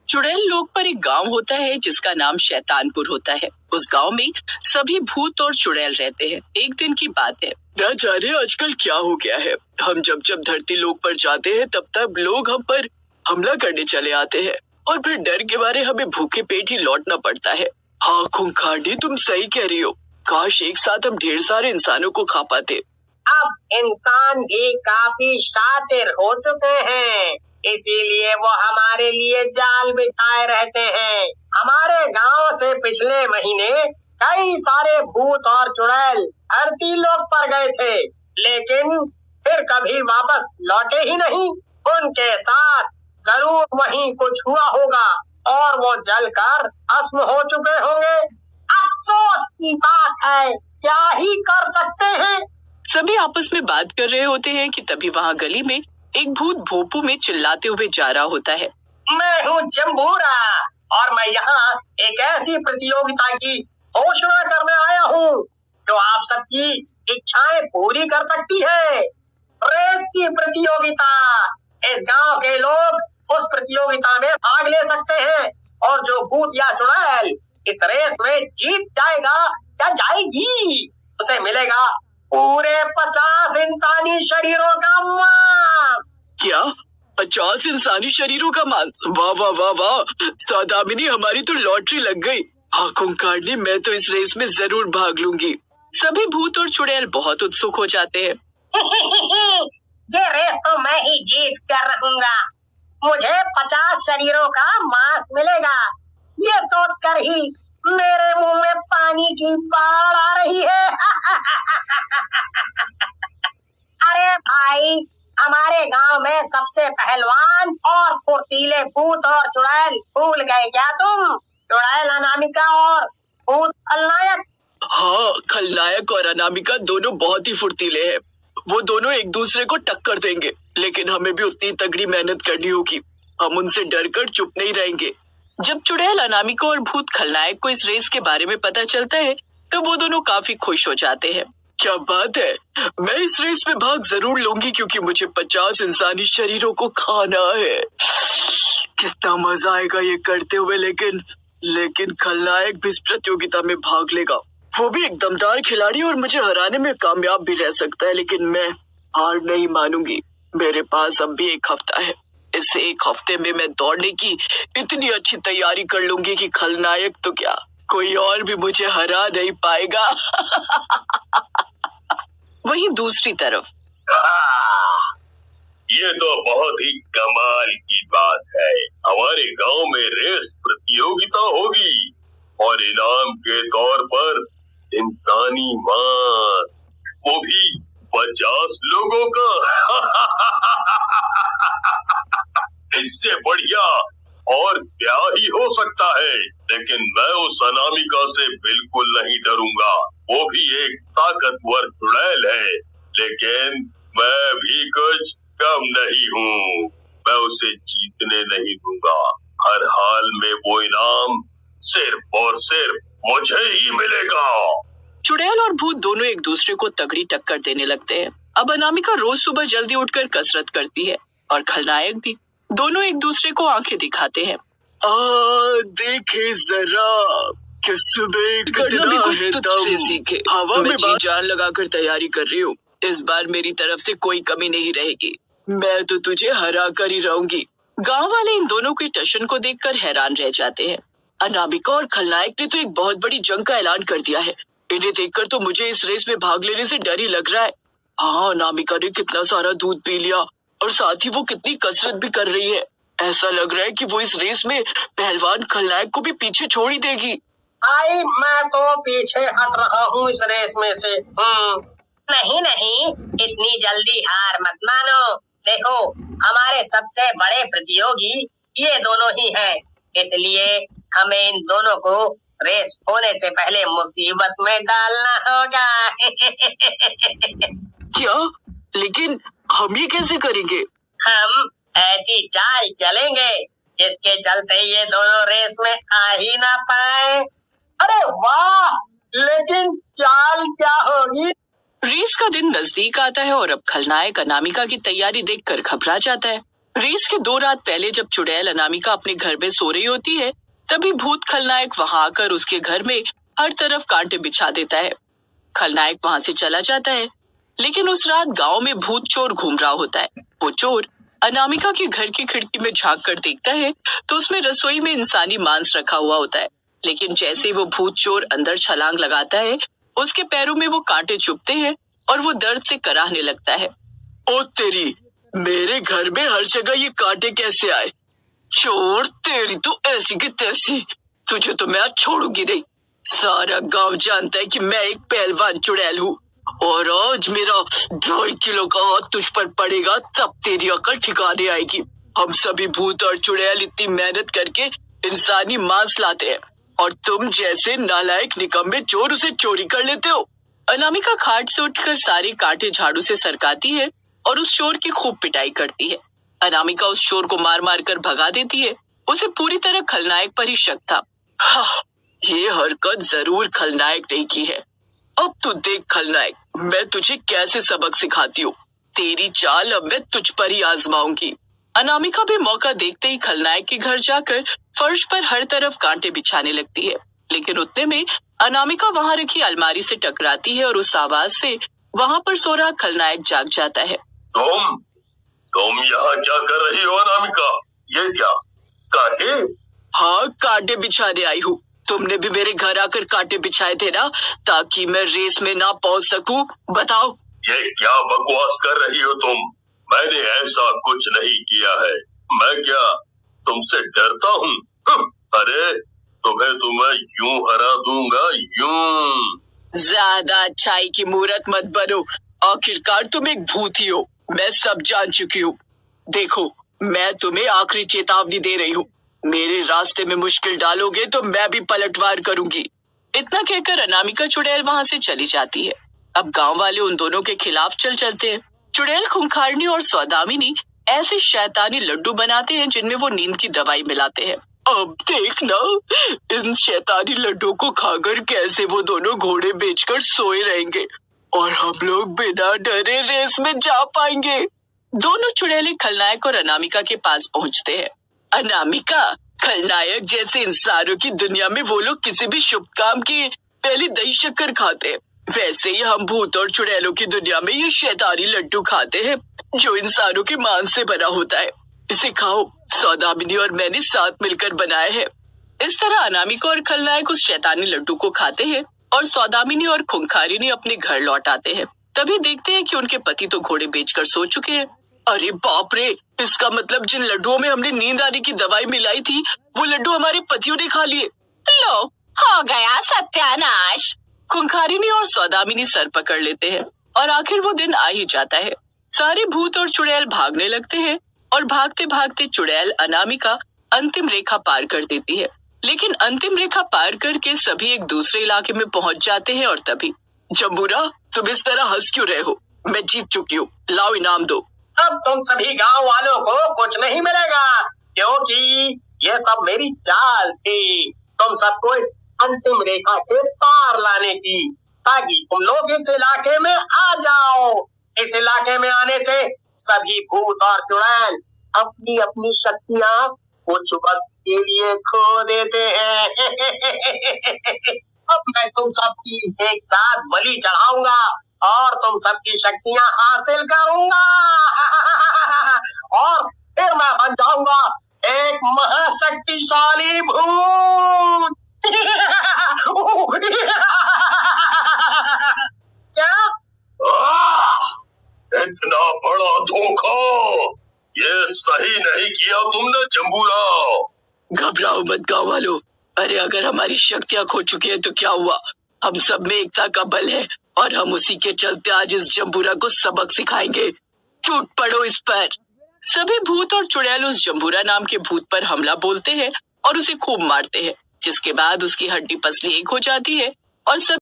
चुड़ैल लोक पर एक गांव होता है जिसका नाम शैतानपुर होता है। उस गांव में सभी भूत और चुड़ैल रहते हैं। एक दिन की बात है, न जाने आजकल क्या हो गया है, हम जब जब धरती लोक पर जाते हैं तब तब लोग हम पर हमला करने चले आते हैं और फिर डर के मारे हमें भूखे पेट ही लौटना पड़ता है। हाँ खूंखार, तुम सही कह रही हो। काश एक साथ हम ढेर सारे इंसानों को खा पाते। अब इंसान भी काफी शातिर हो चुके हैं, इसीलिए वो हमारे लिए जाल बिछाए रहते हैं। हमारे गांव से पिछले महीने कई सारे भूत और चुड़ैल धरती लोक पर गए थे, लेकिन फिर कभी वापस लौटे ही नहीं। उनके साथ जरूर वहीं कुछ हुआ होगा और वो जलकर भस्म हो चुके होंगे। अफसोस की बात है, क्या ही कर सकते हैं। सभी आपस में बात कर रहे होते हैं कि तभी वहाँ गली में एक भूत भोपू में चिल्लाते हुए जा रहा होता है। मैं हूँ जम्बूरा और मैं यहाँ एक ऐसी प्रतियोगिता की घोषणा करने आया हूँ जो आप सबकी इच्छाएं पूरी कर सकती है। रेस की प्रतियोगिता। इस गांव के लोग उस प्रतियोगिता में भाग ले सकते हैं और जो भूत या चुड़ैल इस रेस में जीत जाएगा या जाएगी, उसे मिलेगा पूरे 50 इंसानी शरीरों का मांस। क्या 50 इंसानी शरीरों का मांस? वाह वाह वाह वाह सौदामिनी, हमारी तो लॉटरी लग गई। हाँ खूंखार, मैं तो इस रेस में जरूर भाग लूंगी। सभी भूत और चुड़ैल बहुत उत्सुक हो जाते हैं। ये रेस तो मैं ही जीत कर रहूंगा। मुझे 50 शरीरों का मांस मिलेगा। ये सोचकर ही मेरे मुंह में पानी की बाढ़ आ रही है। अरे भाई, हमारे गांव में सबसे पहलवान और फुर्तीले भूत और चुड़ैल भूल गए क्या तुम? चुड़ैल अनामिका और भूत खलनायक। हाँ, खलनायक और अनामिका दोनों बहुत ही फुर्तीले हैं। वो दोनों एक दूसरे को टक्कर देंगे, लेकिन हमें भी उतनी तगड़ी मेहनत करनी होगी। हम उनसे डरकर चुप नहीं रहेंगे। जब चुड़ैल अनामिका और भूत खलनायक को इस रेस के बारे में पता चलता है तो वो दोनों काफी खुश हो जाते हैं। क्या बात है, मैं इस रेस में भाग जरूर लूंगी क्योंकि मुझे 50 इंसानी शरीरों को खाना है। कितना मजा आएगा ये करते हुए। लेकिन खलनायक भी इस प्रतियोगिता में भाग लेगा। वो भी एक दमदार खिलाड़ी और मुझे हराने में कामयाब भी रह सकता है, लेकिन मैं हार नहीं मानूंगी। मेरे पास अब भी एक हफ्ता है। इस एक हफ्ते में मैं दौड़ने की इतनी अच्छी तैयारी कर लूंगी कि खलनायक तो क्या, कोई और भी मुझे हरा नहीं पाएगा। वहीं दूसरी तरफ ये तो बहुत ही कमाल की बात है। हमारे गांव में रेस प्रतियोगिता होगी और इनाम के तौर पर इंसानी मांस, वो भी 50 लोगों का। इससे बढ़िया और क्या ही हो सकता है। लेकिन मैं उस अनामिका से बिल्कुल नहीं डरूंगा। वो भी एक ताकतवर चुड़ैल है, लेकिन मैं भी कुछ कम नहीं हूँ। मैं उसे जीतने नहीं दूंगा। हर हाल में वो इनाम सिर्फ और सिर्फ मुझे ही मिलेगा। चुड़ैल और भूत दोनों एक दूसरे को तगड़ी टक्कर देने लगते हैं। अब अनामिका रोज सुबह जल्दी उठकर कसरत करती है और खलनायक भी। दोनों एक दूसरे को आंखें दिखाते हैं। देखे जरा कि सुबह कितना है तुझसे सीखे। हवा में जी जान लगाकर तैयारी कर रही हूँ। इस बार मेरी तरफ से कोई कमी नहीं रहेगी। मैं तो तुझे हरा कर ही रहूंगी। गांव वाले इन दोनों के टशन को देखकर हैरान रह जाते हैं। अनामिका और खलनायक ने तो एक बहुत बड़ी जंग का ऐलान कर दिया है। इन्हें देखकर तो मुझे इस रेस में भाग लेने से डर ही लग रहा है। हाँ, अनामिका ने कितना सारा दूध पी लिया और साथ ही वो कितनी कसरत भी कर रही है। ऐसा लग रहा है कि वो इस रेस में पहलवान खलनायक को भी पीछे छोड़ ही देगी। आई, मैं तो पीछे हट रहा हूँ इस रेस में से। नहीं, इतनी जल्दी हार मत मानो। देखो, हमारे सबसे बड़े प्रतियोगी ये दोनों ही हैं, इसलिए हमें इन दोनों को रेस होने से पहले मुसीबत में डालना होगा। क्या? लेकिन हम ये कैसे करेंगे? हम ऐसी चाल चलेंगे जिसके चलते ये दोनों रेस में आ ही ना पाए। अरे वाह, लेकिन चाल क्या होगी? रेस का दिन नजदीक आता है और अब खलनायक अनामिका की तैयारी देखकर घबरा जाता है। रेस के 2 रात पहले जब चुड़ैल अनामिका अपने घर में सो रही होती है, तभी भूत खलनायक वहां आकर उसके घर में हर तरफ कांटे बिछा देता है। खलनायक वहां से चला जाता है, लेकिन उस रात गांव में भूत चोर घूम रहा होता है। वो चोर अनामिका के घर की खिड़की में झांक कर देखता है तो उसमें रसोई में इंसानी मांस रखा हुआ होता है। लेकिन जैसे ही वो भूत चोर अंदर छलांग लगाता है, उसके पैरों में वो कांटे चुभते हैं और वो दर्द से कराहने लगता है। ओ तेरी, मेरे घर में हर जगह ये कांटे कैसे आए? चोर, तेरी तो ऐसी की तैसी, तुझे तो मैं आज छोड़ूंगी नहीं। सारा गांव जानता है कि मैं एक पहलवान चुड़ैल हूँ, और आज मेरा 2.5 किलो का हाथ तुझ पर पड़ेगा, तब तेरी अकल ठिकाने आएगी। हम सभी भूत और चुड़ैल इतनी मेहनत करके इंसानी मांस लाते हैं, और तुम जैसे नालायक निकम्मे चोर उसे चोरी कर लेते हो। अनामिका खाट से उठकर सारे कांटे झाड़ू से सरकाती है और उस चोर की खूब पिटाई करती है। अनामिका उस चोर को मार मार कर भगा देती है। उसे पूरी तरह खलनायक पर ही शक था। हाँ, ये हरकत जरूर खलनायक ने की है। अब तू देख खलनायक, मैं तुझे कैसे सबक सिखाती हूँ। तेरी चाल अब मैं तुझ पर ही आजमाऊंगी। अनामिका भी मौका देखते ही खलनायक के घर जाकर फर्श पर हर तरफ कांटे बिछाने लगती है। लेकिन उतने में अनामिका वहां रखी अलमारी से टकराती है और उस आवाज से वहां पर सो रहा खलनायक जाग जाता है। तुम यहाँ क्या कर रही हो अनामिका? ये क्या कांटे? हाँ, कांटे बिछाने आई हूँ। तुमने भी मेरे घर आकर कांटे बिछाए थे ना, ताकि मैं रेस में ना पहुंच सकूं। बताओ, ये क्या बकवास कर रही हो तुम? मैंने ऐसा कुछ नहीं किया है। मैं क्या तुमसे डरता हूँ? अरे तुम्हें तो मैं यूं हरा दूंगा, यूं। ज्यादा अच्छाई की मूरत मत बनो। आखिरकार तुम एक भूत ही हो, मैं सब जान चुकी हूँ। देखो, मैं तुम्हें आखिरी चेतावनी दे रही हूँ। मेरे रास्ते में मुश्किल डालोगे तो मैं भी पलटवार करूंगी। इतना कहकर अनामिका चुड़ैल वहां से चली जाती है। अब गांव वाले उन दोनों के खिलाफ चल चलते हैं। चुड़ैल खूंखारनी और सौदामिनी ऐसे शैतानी लड्डू बनाते हैं जिनमें वो नींद की दवाई मिलाते हैं। अब देखना, इन शैतानी लड्डू को खाकर कैसे वो दोनों घोड़े बेचकर सोए रहेंगे और हम लोग बिना डरे रेस में जा पाएंगे। दोनों चुड़ैले खलनायक और अनामिका के पास पहुंचते हैं। अनामिका, खलनायक जैसे इंसानों की दुनिया में वो लोग किसी भी शुभ काम की पहले दही शक्कर खाते हैं, वैसे ही हम भूत और चुड़ैलों की दुनिया में ये शैतानी लड्डू खाते हैं जो इंसानों के मांस से बना होता है। इसे खाओ, सौदामिनी और मैंने साथ मिलकर बनाया है। इस तरह अनामिका और खलनायक उस शैतानी लड्डू को खाते हैं और सौदामिनी और खूंखारिनी अपने घर लौट आते हैं। तभी देखते हैं कि उनके पति तो घोड़े बेचकर सो चुके हैं। अरे बाप रे, इसका मतलब जिन लड्डुओं में हमने नींद आने की दवाई मिलाई थी, वो लड्डू हमारे पतियों ने खा लिए। लो, हो गया सत्यानाश। खूंखारिनी और सौदामिनी सर पकड़ लेते हैं और आखिर वो दिन आ ही जाता है। सारे भूत और चुड़ैल भागने लगते हैं और भागते भागते चुड़ैल अनामिका अंतिम रेखा पार कर देती है। लेकिन अंतिम रेखा पार करके सभी एक दूसरे इलाके में पहुंच जाते हैं और तभी, जम्बूरा, तुम इस तरह हंस क्यों रहे हो? मैं जीत चुकी हूँ, लाओ इनाम दो। अब तुम सभी गांव वालों को कुछ नहीं मिलेगा, क्योंकि ये सब मेरी चाल थी। तुम सबको इस अंतिम रेखा के पार लाने की, ताकि तुम लोग इस इलाके में आ जाओ। इस इलाके में आने से सभी भूत और चुड़ैल अपनी अपनी शक्तियां कुछ वक्त के लिए खो देते हैं। अब मैं तुम सबकी एक साथ बलि चढ़ाऊंगा और तुम सबकी शक्तियां हासिल करूंगा और फिर मैं बन जाऊंगा एक महाशक्तिशाली भूत। क्या? इतना बड़ा धोखा! ये सही नहीं किया तुमने जम्बूरा। घबराओ मत गाँव वालों। अरे अगर हमारी शक्तियां खो चुकी है तो क्या हुआ? हम सब में एकता का बल है और हम उसी के चलते आज इस जम्बूरा को सबक सिखाएंगे। टूट पड़ो इस पर। सभी भूत और चुड़ैल उस जम्बूरा नाम के भूत पर हमला बोलते हैं और उसे खूब मारते हैं, जिसके बाद उसकी हड्डी पसली एक हो जाती है और सब